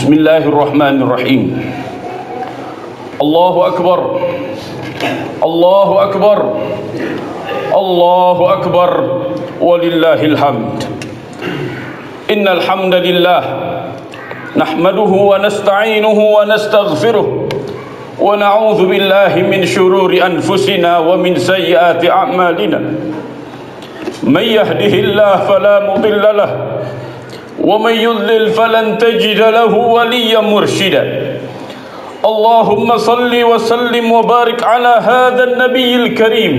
Bismillahirrahmanirrahim. Allahu Akbar. Allahu Akbar. Allahu Akbar. Walillahil hamd. Innal hamdalillah nahmaduhu wa nasta'inuhu wa nastaghfiruh wa na'udzu billahi min shururi anfusina wa min sayyiati a'malina. May yahdihillahu fala mudilla lahu ومن يضلل فلن تجد له وليا مرشدا اللهم صل وسلم وبارك على هذا النبي الكريم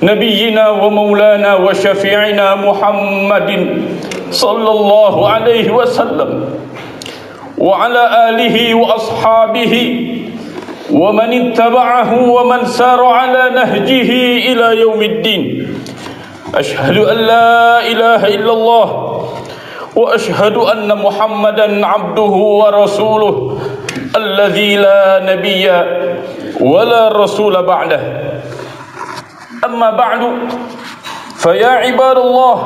نبينا ومولانا وشفيعنا محمد صلى الله عليه وسلم وعلى آله وأصحابه ومن اتبعه ومن سار على نهجه إلى يوم الدين أشهد أن لا إله إلا الله وأشهد أن محمدا عبده ورسوله الذي لا نبي ولا رسول بعده أما بعد فيا عباد الله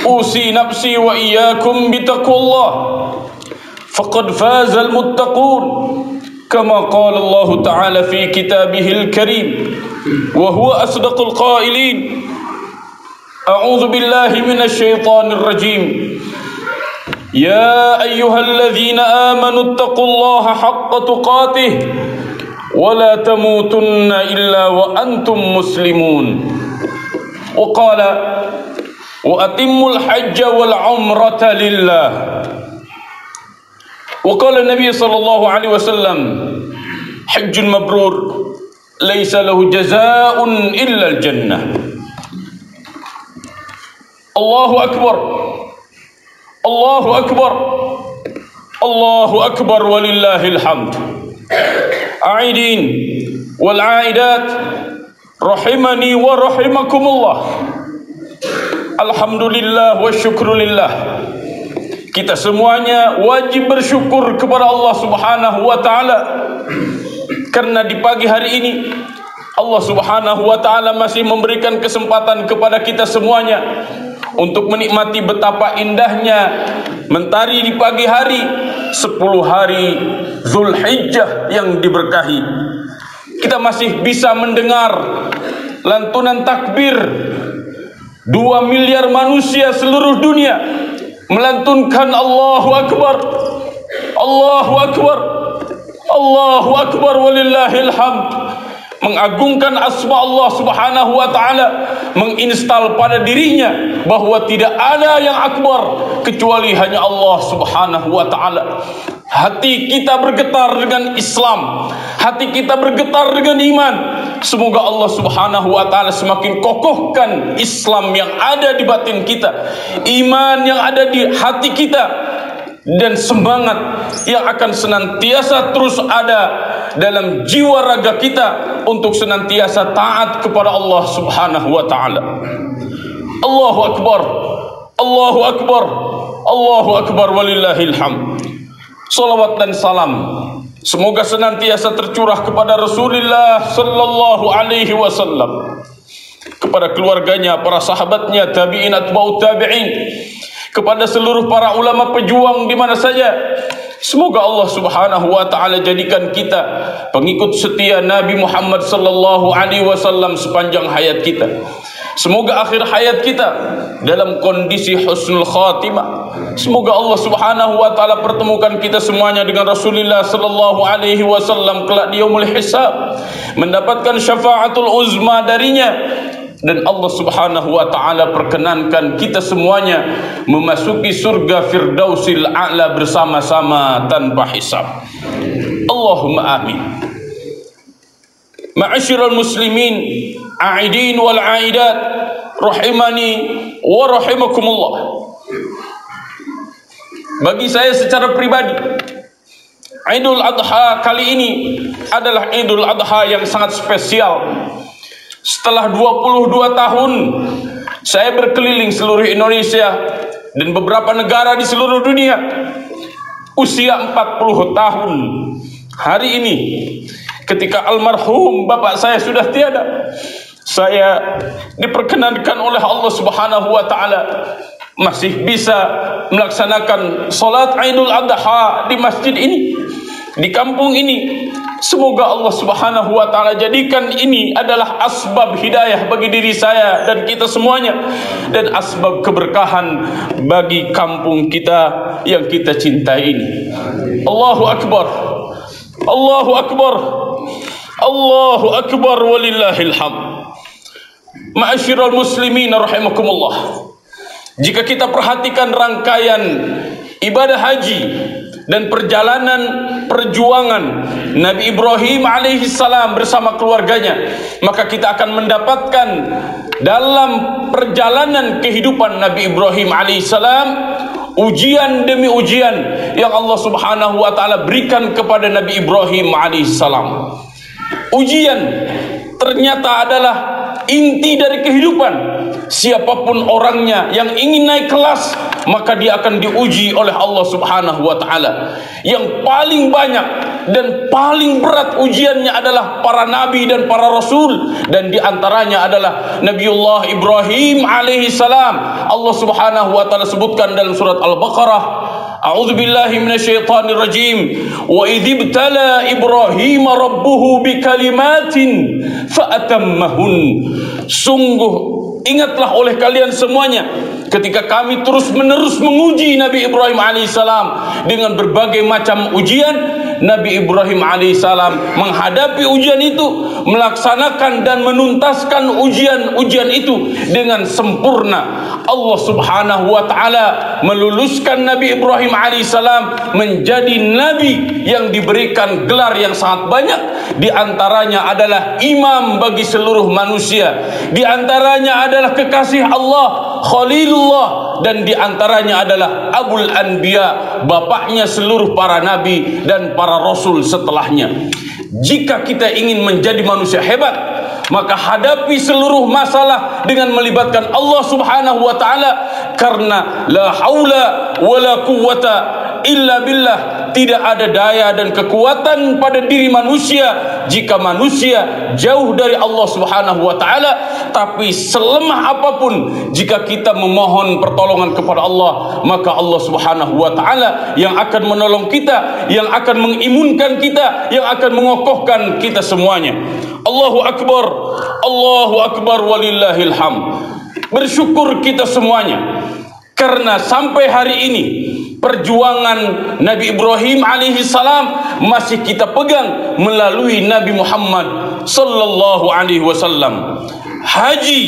أوصي نفسي وإياكم بتقوى الله فقد فاز المتقون كما قال الله تعالى في كتابه الكريم وهو أصدق القائلين أعوذ بالله من الشيطان الرجيم يا أيها الذين آمنوا اتقوا الله حق تقاته ولا تموتن إلا وأنتم مسلمون وقال وأتموا الحج والعمرة لله وقال النبي صلى الله عليه وسلم حج مبرور ليس له جزاء إلا الجنة الله أكبر الله أكبر الله أكبر ولله الحمد عائدين والعائدات رحمني ورحمكم الله Alhamdulillah wa syukrulillah. Kita semuanya wajib bersyukur kepada Allah Subhanahu wa taala karena di pagi hari ini Allah Subhanahu wa taala masih memberikan kesempatan kepada kita semuanya untuk menikmati betapa indahnya mentari di pagi hari 10 hari Zulhijjah yang diberkahi. Kita masih bisa mendengar lantunan takbir 2 miliar manusia seluruh dunia melantunkan Allahu Akbar, Allahu Akbar, Allahu Akbar walillahil hamd, mengagungkan asma Allah Subhanahu wa taala, menginstal pada dirinya bahwa tidak ada yang akbar kecuali hanya Allah Subhanahu wa taala. Hati kita bergetar dengan Islam, hati kita bergetar dengan iman. Semoga Allah Subhanahu wa taala semakin kokohkan Islam yang ada di batin kita, iman yang ada di hati kita, dan semangat yang akan senantiasa terus ada dalam jiwa raga kita untuk senantiasa taat kepada Allah Subhanahu wa taala. Allahu Akbar, Allahu Akbar, Allahu Akbar walillahil hamd. Salawat dan salam semoga senantiasa tercurah kepada Rasulullah sallallahu alaihi wasallam, kepada keluarganya, para sahabatnya, tabi'in, atba'ut tabi'in, kepada seluruh para ulama pejuang di mana saja. Semoga Allah Subhanahu wa taala jadikan kita pengikut setia Nabi Muhammad sallallahu alaihi wasallam sepanjang hayat kita. Semoga akhir hayat kita dalam kondisi husnul khatimah. Semoga Allah Subhanahu wa taala pertemukan kita semuanya dengan Rasulullah sallallahu alaihi wasallam kelak di yaumul hisab, mendapatkan syafaatul uzma darinya, dan Allah Subhanahu wa taala perkenankan kita semuanya memasuki surga Firdausil A'la bersama-sama tanpa hisab. Allahumma amin. Ma'asyiral muslimin, a'idin wal 'aidat, rahimani wa rahimakumullah. Bagi saya secara pribadi, Idul Adha kali ini adalah Idul Adha yang sangat spesial. Setelah 22 tahun saya berkeliling seluruh Indonesia dan beberapa negara di seluruh dunia, usia 40 tahun hari ini, ketika almarhum bapak saya sudah tiada, saya diperkenankan oleh Allah Subhanahu wa taala masih bisa melaksanakan salat Idul Adha di masjid ini, di kampung ini. Semoga Allah Subhanahu wa taala jadikan ini adalah asbab hidayah bagi diri saya dan kita semuanya, dan asbab keberkahan bagi kampung kita yang kita cintai ini. Allahu akbar. Allahu akbar. Allahu akbar walillahil hamd. Ma'asyiral muslimin rahimakumullah. Jika kita perhatikan rangkaian ibadah haji dan perjuangan Nabi Ibrahim alaihissalam bersama keluarganya, maka kita akan mendapatkan dalam perjalanan kehidupan Nabi Ibrahim alaihissalam ujian demi ujian yang Allah Subhanahu wa taala berikan kepada Nabi Ibrahim alaihissalam. Ujian ternyata adalah inti dari kehidupan. Siapapun orangnya yang ingin naik kelas, maka dia akan diuji oleh Allah Subhanahu wa taala. Yang paling banyak dan paling berat ujiannya adalah para nabi dan para rasul, dan diantaranya adalah Nabiullah Ibrahim alaihi salam. Allah Subhanahu wa taala sebutkan dalam surat Al-Baqarah, A'udzu billahi minasyaitonir rajim. Wa idzibtala Ibrahim rabbuhu bikalimatin fa'atammahun. Sungguh ingatlah oleh kalian semuanya ketika kami terus-menerus menguji Nabi Ibrahim alaihissalam dengan berbagai macam ujian. Nabi Ibrahim alaihissalam menghadapi ujian itu, melaksanakan dan menuntaskan ujian-ujian itu dengan sempurna. Allah Subhanahu wa taala meluluskan Nabi Ibrahim alaihissalam menjadi nabi yang diberikan gelar yang sangat banyak. Di antaranya adalah imam bagi seluruh manusia, di antaranya adalah kekasih Allah, Khalilullah, dan di antaranya adalah Abul Anbiya, bapaknya seluruh para nabi dan para rasul setelahnya. Jika kita ingin menjadi manusia hebat, maka hadapi seluruh masalah dengan melibatkan Allah Subhanahu wa taala, karena la haula wala quwwata illa billah. Tidak ada daya dan kekuatan pada diri manusia jika manusia jauh dari Allah Subhanahu wa taala. Tapi selemah apapun, jika kita memohon pertolongan kepada Allah, maka Allah Subhanahu wa taala yang akan menolong kita, yang akan mengimunkan kita, yang akan mengokohkan kita semuanya. Allahu akbar. Allahu akbar walillahil hamd. Bersyukur kita semuanya karena sampai hari ini perjuangan Nabi Ibrahim alaihi salam masih kita pegang melalui Nabi Muhammad sallallahu alaihi wasallam. Haji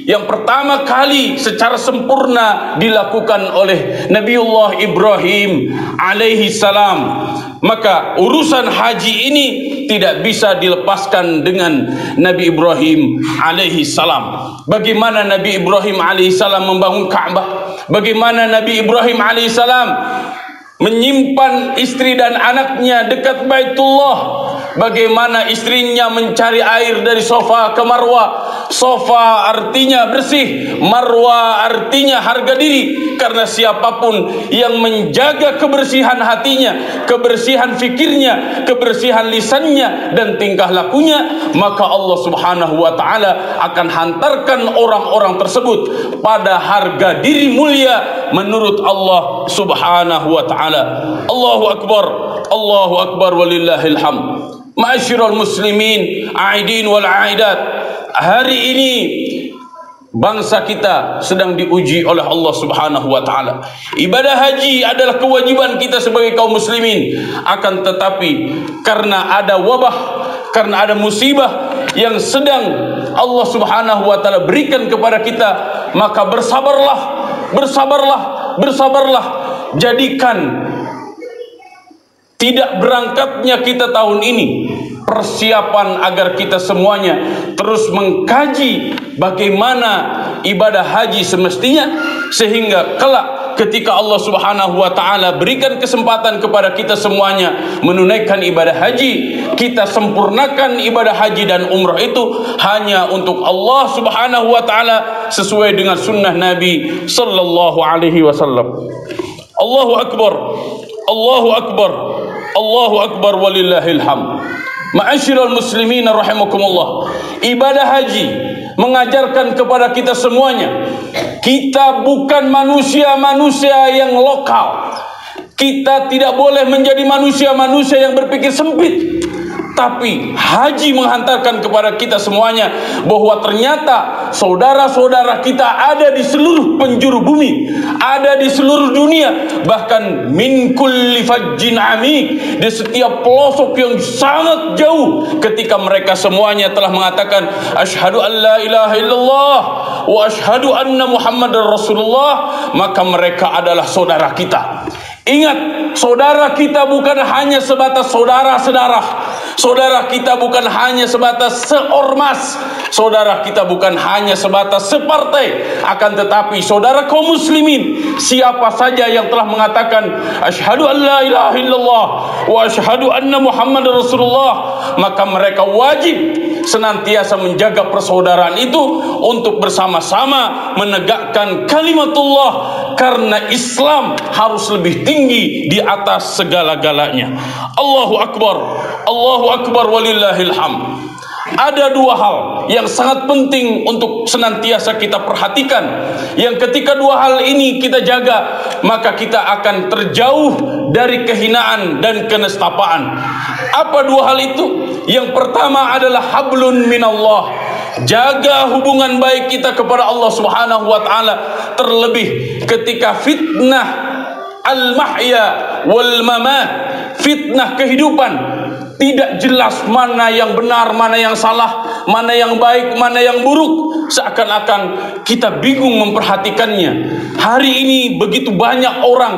yang pertama kali secara sempurna dilakukan oleh Nabiullah Ibrahim alaihi salam. Maka urusan haji ini tidak bisa dilepaskan dengan Nabi Ibrahim alaihi salam. Bagaimana Nabi Ibrahim alaihi salam membangun Ka'bah, bagaimana Nabi Ibrahim alaihi salam menyimpan istri dan anaknya dekat Baitullah, bagaimana istrinya mencari air dari Safa ke Marwa. Safa artinya bersih, Marwa artinya harga diri. Karena siapapun yang menjaga kebersihan hatinya, kebersihan fikirnya, kebersihan lisannya dan tingkah lakunya, maka Allah Subhanahu wa taala akan hantarkan orang-orang tersebut pada harga diri mulia menurut Allah Subhanahu wa taala. Allahu akbar. Allahu akbar walillahil hamd. Ma'asyiral muslimin, aidin wal aidat. Hari ini bangsa kita sedang diuji oleh Allah Subhanahu wa taala. Ibadah haji adalah kewajiban kita sebagai kaum muslimin. Akan tetapi karena ada wabah, karena ada musibah yang sedang Allah Subhanahu wa taala berikan kepada kita, maka bersabarlah, bersabarlah, bersabarlah. Jadikan tidak berangkatnya kita tahun ini persiapan agar kita semuanya terus mengkaji bagaimana ibadah haji semestinya, sehingga kelak ketika Allah Subhanahu wa taala berikan kesempatan kepada kita semuanya menunaikan ibadah haji, kita sempurnakan ibadah haji dan umrah itu hanya untuk Allah Subhanahu wa taala sesuai dengan sunnah Nabi sallallahu alaihi wasallam. Allahu akbar. Allahu akbar. Allahu akbar walillahil hamd. Ma'asyiral muslimin rahimakumullah. Ibadah haji mengajarkan kepada kita semuanya Kita bukan manusia-manusia yang lokal. Kita tidak boleh menjadi manusia-manusia yang berpikir sempit. Tapi haji menghantarkan kepada kita semuanya bahwa ternyata saudara-saudara kita ada di seluruh penjuru bumi, ada di seluruh dunia, bahkan min kulli fajjin amik, di setiap pelosok yang sangat jauh, ketika mereka semuanya telah mengatakan asyhadu an la ilaha illallah wa asyhadu anna muhammadar rasulullah, maka mereka adalah saudara kita. Ingat, saudara kita bukan hanya sebatas saudara-saudara. Saudara kita bukan hanya sebatas seormas. Saudara kita bukan hanya sebatas separtai. Akan tetapi saudara kaum muslimin, siapa saja yang telah mengatakan asyhadu an la ilaha illallah wa asyhadu anna muhammadar rasulullah, maka mereka wajib senantiasa menjaga persaudaraan itu untuk bersama-sama menegakkan kalimatullah, karena Islam harus lebih tinggi di atas segala-galanya. Allahu Akbar, Allahu Akbar walillahil hamd. Ada dua hal yang sangat penting untuk senantiasa kita perhatikan, yang ketika dua hal ini kita jaga, maka kita akan terjauh dari kehinaan dan kenestapaan. Apa dua hal itu? Yang pertama adalah hablun minallah. Jaga hubungan baik kita kepada Allah Subhanahu wa taala, terlebih ketika fitnah al-mahya wal mamat, fitnah kehidupan, tidak jelas mana yang benar, mana yang salah, mana yang baik, mana yang buruk. Seakan-akan kita bingung memperhatikannya. Hari ini begitu banyak orang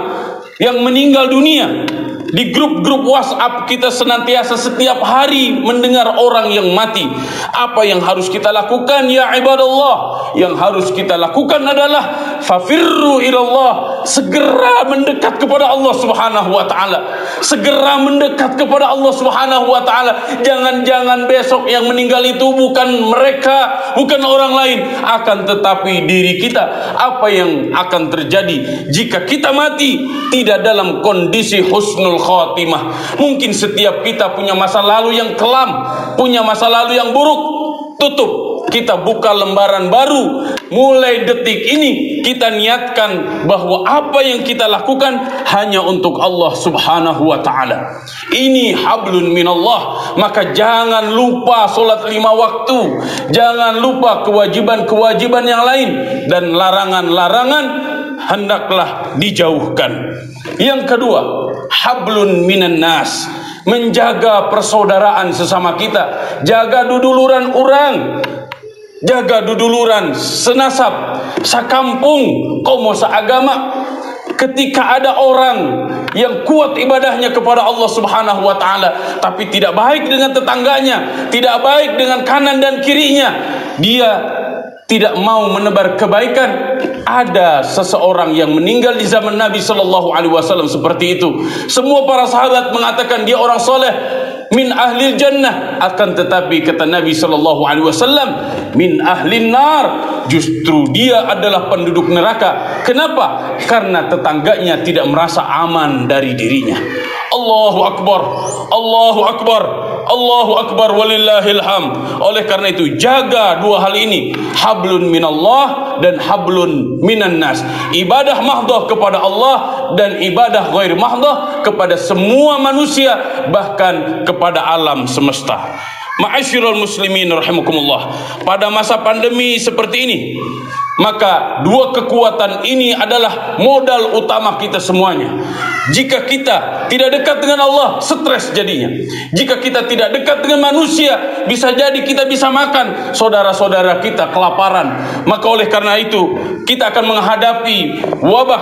yang meninggal dunia. Di grup-grup WhatsApp kita senantiasa setiap hari mendengar orang yang mati. Apa yang harus kita lakukan ya ibadallah? Yang harus kita lakukan adalah fafirru ilallah, segera mendekat kepada Allah Subhanahu wa taala. Segera mendekat kepada Allah Subhanahu wa taala. Jangan-jangan besok yang meninggal itu bukan mereka, bukan orang lain, akan tetapi diri kita. Apa yang akan terjadi jika kita mati tidak dalam kondisi husnul khatimah? Mungkin setiap kita punya masa lalu yang kelam, punya masa lalu yang buruk. Tutup, kita buka lembaran baru. Mulai detik ini kita niatkan bahwa apa yang kita lakukan hanya untuk Allah Subhanahu wa taala. Ini hablun minallah. Maka jangan lupa solat 5 waktu, jangan lupa kewajiban-kewajiban yang lain, dan larangan-larangan hendaklah dijauhkan. Yang kedua, hablun minan nas, menjaga persaudaraan sesama kita. Jaga duduluran orang, jaga duduluran senasab, sakampung, komo seagama. Ketika ada orang yang kuat ibadahnya kepada Allah Subhanahu wa taala, tapi tidak baik dengan tetangganya, tidak baik dengan kanan dan kirinya, dia tidak mau menebar kebaikan. Ada seseorang yang meninggal di zaman Nabi Sallallahu Alaihi Wasallam seperti itu. Semua para sahabat mengatakan dia orang soleh, min ahlil jannah. Akan tetapi kata Nabi Sallallahu Alaihi Wasallam, min ahlin nar. Justru dia adalah penduduk neraka. Kenapa? Karena tetangganya tidak merasa aman dari dirinya. Allahu Akbar, Allahu Akbar, Allahu Akbar walillahil hamd. Oleh karena itu jaga dua hal ini, hablun minallah dan hablun minan nas. Ibadah mahdoh kepada Allah dan ibadah ghair mahdoh kepada semua manusia, bahkan kepada alam semesta. Ma'asyiral muslimin rahimakumullah. Pada masa pandemi seperti ini, maka dua kekuatan ini adalah modal utama kita semuanya. Jika kita tidak dekat dengan Allah, stres jadinya. Jika kita tidak dekat dengan manusia, bisa jadi kita bisa makan saudara-saudara kita kelaparan. Maka oleh karena itu, kita akan menghadapi wabah,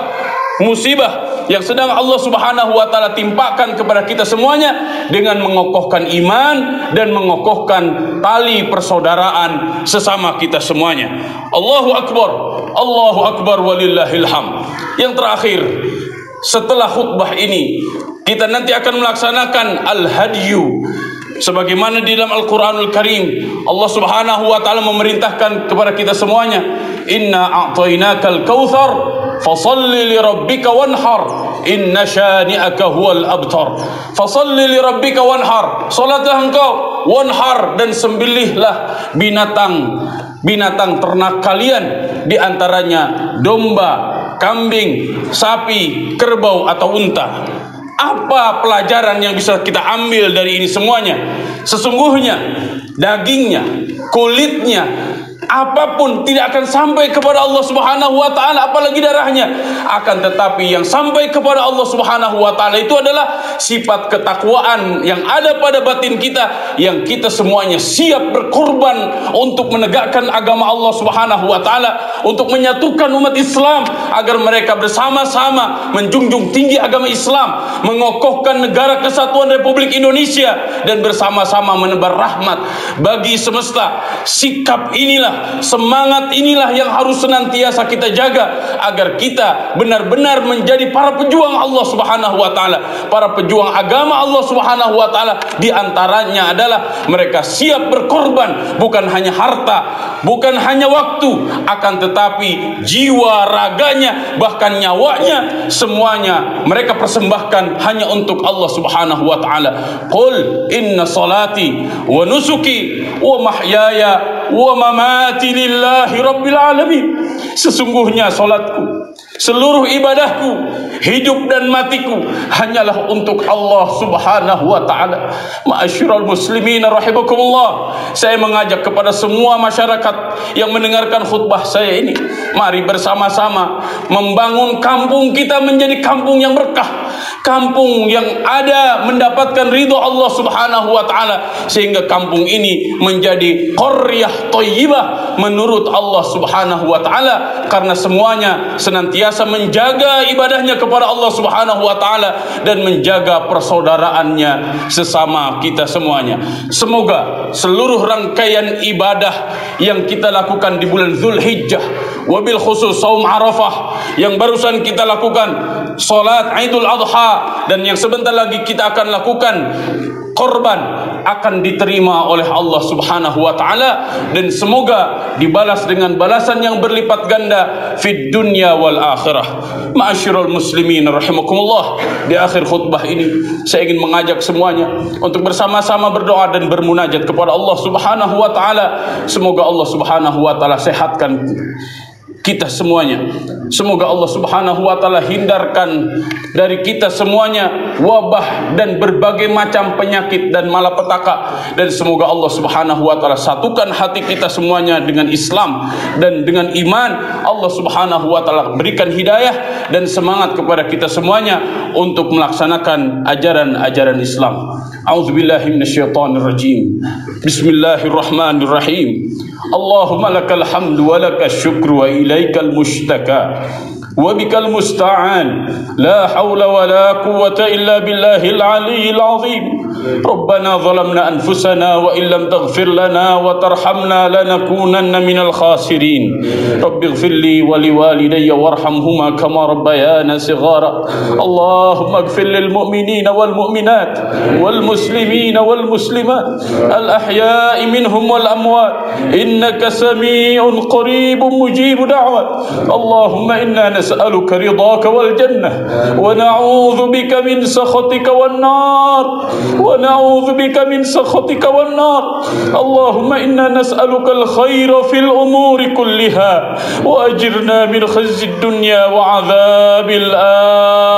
musibah yang sedang Allah Subhanahu wa taala timpakan kepada kita semuanya, dengan mengokohkan iman dan mengokohkan tali persaudaraan sesama kita semuanya. Allahu Akbar, Allahu Akbar walillahil hamd. Yang terakhir, setelah khutbah ini kita nanti akan melaksanakan al-hadyu. Sebagaimana di dalam Al-Quranul Karim, Allah Subhanahu wa taala memerintahkan kepada kita semuanya, inna a'tainakal kautsar fasalli li rabbika wanhar inna syani'aka huwal abtar. Fasalli li rabbika wanhar, salatlah engkau, wanhar, dan sembelihlah binatang binatang ternak kalian, di antaranya domba, kambing, sapi, kerbau atau unta. Apa pelajaran yang bisa kita ambil dari ini semuanya? Sesungguhnya dagingnya, kulitnya, apapun tidak akan sampai kepada Allah Subhanahu wa taala, apalagi darahnya. Akan tetapi yang sampai kepada Allah Subhanahu wa taala itu adalah sifat ketakwaan yang ada pada batin kita, yang kita semuanya siap berkorban untuk menegakkan agama Allah Subhanahu wa taala, untuk menyatukan umat Islam agar mereka bersama-sama menjunjung tinggi agama Islam, mengokohkan negara kesatuan Republik Indonesia, dan bersama-sama menebar rahmat bagi semesta. Sikap inilah, semangat inilah yang harus senantiasa kita jaga agar kita benar-benar menjadi para pejuang Allah Subhanahu wa taala, para pejuang agama Allah Subhanahu wa taala. Di antaranya adalah mereka siap berkorban, bukan hanya harta, bukan hanya waktu, akan tetapi jiwa, raganya, bahkan nyawanya, semuanya mereka persembahkan hanya untuk Allah Subhanahu wa taala. Qul inna salati wa nusuki wa mahyaya wa mamati lillahi rabbil alamin. Sesungguhnya salatku, seluruh ibadahku, hidup dan matiku hanyalah untuk Allah Subhanahu wa taala. Ma'asyiral muslimin rahimakumullah, saya mengajak kepada semua masyarakat yang mendengarkan khutbah saya ini, mari bersama-sama membangun kampung kita menjadi kampung yang berkah, kampung yang ada mendapatkan ridho Allah Subhanahu wa taala, sehingga kampung ini menjadi qaryah thayyibah menurut Allah Subhanahu wa taala, karena semuanya senantiasa menjaga ibadahnya kepada Allah Subhanahu wa taala dan menjaga persaudaraannya sesama kita semuanya. Semoga seluruh rangkaian ibadah yang kita lakukan di bulan Zulhijjah, wabil khusus saum Arafah yang barusan kita lakukan, salat Idul Adha, dan yang sebentar lagi kita akan lakukan korban, akan diterima oleh Allah Subhanahu wa taala, dan semoga dibalas dengan balasan yang berlipat ganda fid dunya wal akhirah. Ma'asyiral muslimin rahimakumullah, di akhir khutbah ini saya ingin mengajak semuanya untuk bersama-sama berdoa dan bermunajat kepada Allah Subhanahu wa taala. Semoga Allah Subhanahu wa taala sehatkan kita semuanya. Semoga Allah Subhanahu wa taala hindarkan dari kita semuanya wabah dan berbagai macam penyakit dan malapetaka, dan semoga Allah Subhanahu wa taala satukan hati kita semuanya dengan Islam dan dengan iman. Allah Subhanahu wa taala berikan hidayah dan semangat kepada kita semuanya untuk melaksanakan ajaran-ajaran Islam. A'udzubillahi minasyaitonir rajim. Bismillahirrahmanirrahim. Allahumma lakal hamdu wa lakas syukru wa ilaikal mushtaka wa bikal musta'an, la hawla wa la quwwata illa billahil aliyyil azim. Rabbana zalamna anfusana wa illam taghfir lana wa tarhamna lanakunanna minal khasirin. Rabbighfirli wa liwalidayya warhamhuma kama rabbayana shighara. Allahumma ighfir lil mu'minina wal mu'minat wal muslimina wal muslimat al ahya'i minhum wal amwat, innaka sami'un qaribun mujibud da'wat. Allahumma inna nas'aluka ridhaka wal jannah wa na'udzu bika min sakhatika wan nar, wa na'udzu bika min sakhatika wan nar. Allahumma inna nas'aluka al khaira fil umuri kulliha wa ajirna min khizyid dunya wa 'adzabil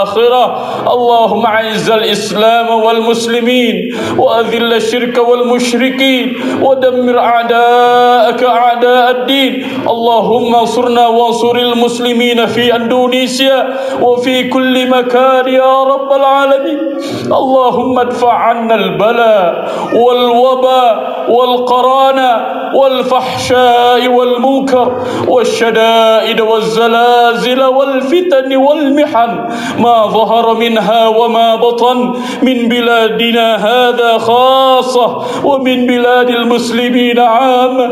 akhirah. Allahumma 'izzal islam wal muslimin wa adhill asyirka wal musyrikin wa dammir a'da'aka a'da'ad din. Allahumma ansurna wa ansuril muslimina fi Indonesia wa fi kulli makan ya rabbal alamin. Allahumma adfa' 'anna al bala wal waba wal qarana wal fahsya'i wal munkar wasyada'id wal zalazil wal fitan wal mihan ma zahara minha wa ma batan min biladina hadha khassah wa min biladil muslimin 'amma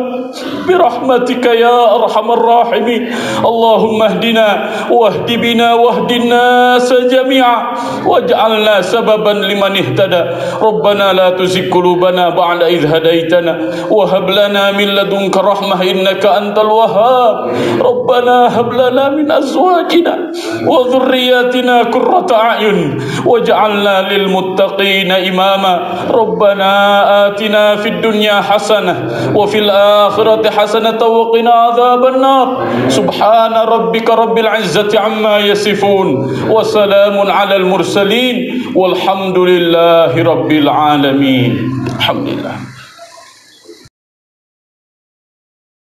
birahmatika ya arhamar rahimin. Allahumma ihdina wahdi bina wahdin nas jami'a waj'alna sababan liman ihtada. Rabbana la tuzigh qulubana ba'da idh hadaitana wa hab lana لنا من لدنك رحمة إنك أنت الوهاب ربنا هب لنا من أزواجنا وذرياتنا قرة أعين واجعلنا للمتقين إماما ربنا آتنا في الدنيا حسنة وفي الآخرة حسنة وقنا عذاب النار سبحان ربك رب العزة عما يصفون وسلام على المرسلين والحمد لله رب العالمين الحمد لله